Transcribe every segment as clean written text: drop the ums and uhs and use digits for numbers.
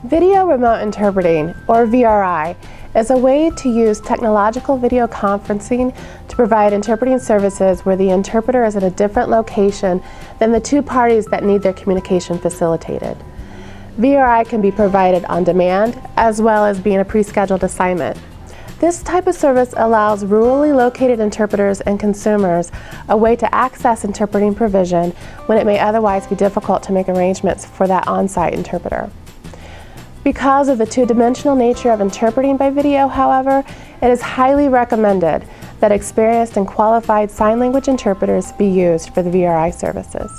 Video remote interpreting, or VRI, is a way to use technological video conferencing to provide interpreting services where the interpreter is at a different location than the two parties that need their communication facilitated. VRI can be provided on demand as well as being a pre-scheduled assignment. This type of service allows rurally located interpreters and consumers a way to access interpreting provision when it may otherwise be difficult to make arrangements for that on-site interpreter. Because of the two-dimensional nature of interpreting by video, however, it is highly recommended that experienced and qualified sign language interpreters be used for the VRI services.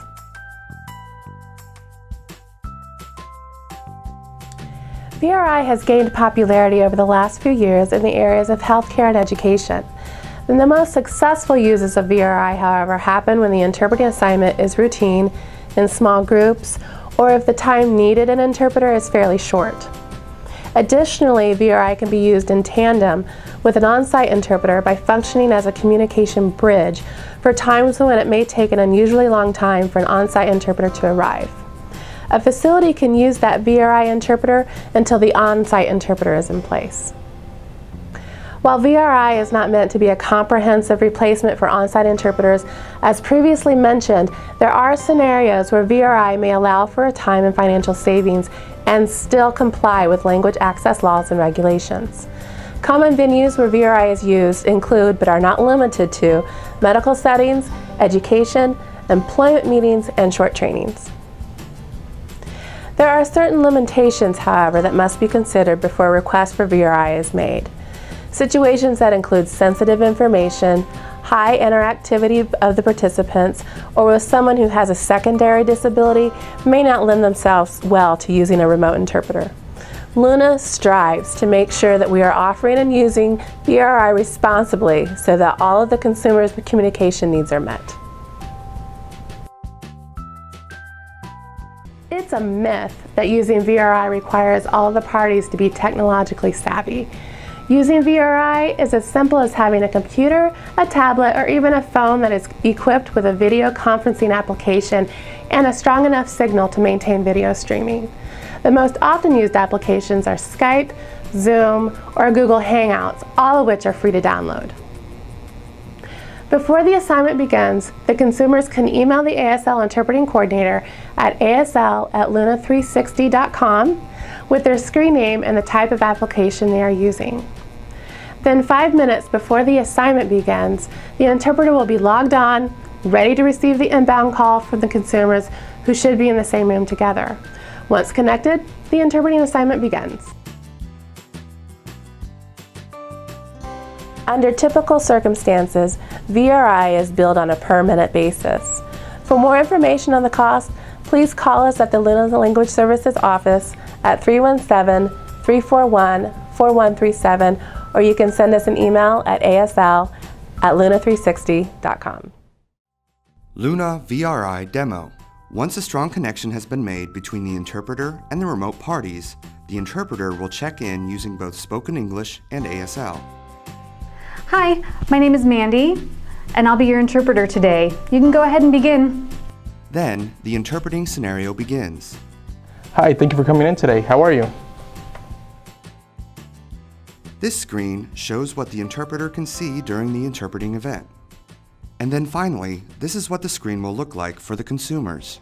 VRI has gained popularity over the last few years in the areas of healthcare and education. And the most successful uses of VRI, however, happen when the interpreting assignment is routine, in small groups, or if the time needed an interpreter is fairly short. Additionally, VRI can be used in tandem with an on-site interpreter by functioning as a communication bridge for times when it may take an unusually long time for an on-site interpreter to arrive. A facility can use that VRI interpreter until the on-site interpreter is in place. While VRI is not meant to be a comprehensive replacement for on-site interpreters, as previously mentioned, there are scenarios where VRI may allow for a time and financial savings and still comply with language access laws and regulations. Common venues where VRI is used include, but are not limited to, medical settings, education, employment meetings, and short trainings. There are certain limitations, however, that must be considered before a request for VRI is made. Situations that include sensitive information, high interactivity of the participants, or with someone who has a secondary disability may not lend themselves well to using a remote interpreter. Luna strives to make sure that we are offering and using VRI responsibly so that all of the consumers' communication needs are met. It's a myth that using VRI requires all of the parties to be technologically savvy. Using VRI is as simple as having a computer, a tablet, or even a phone that is equipped with a video conferencing application and a strong enough signal to maintain video streaming. The most often used applications are Skype, Zoom, or Google Hangouts, all of which are free to download. Before the assignment begins, the consumers can email the ASL interpreting coordinator at asl@luna360.com with their screen name and the type of application they are using. Then 5 minutes before the assignment begins, the interpreter will be logged on, ready to receive the inbound call from the consumers who should be in the same room together. Once connected, the interpreting assignment begins. Under typical circumstances, VRI is billed on a per-minute basis. For more information on the cost, please call us at the Luna Language Services office at 317-341-4137, or you can send us an email at asl@luna360.com. Luna VRI Demo. Once a strong connection has been made between the interpreter and the remote parties, the interpreter will check in using both spoken English and ASL. Hi, my name is Mandy, and I'll be your interpreter today. You can go ahead and begin. Then, the interpreting scenario begins. Hi, thank you for coming in today. How are you? This screen shows what the interpreter can see during the interpreting event. And then finally, this is what the screen will look like for the consumers.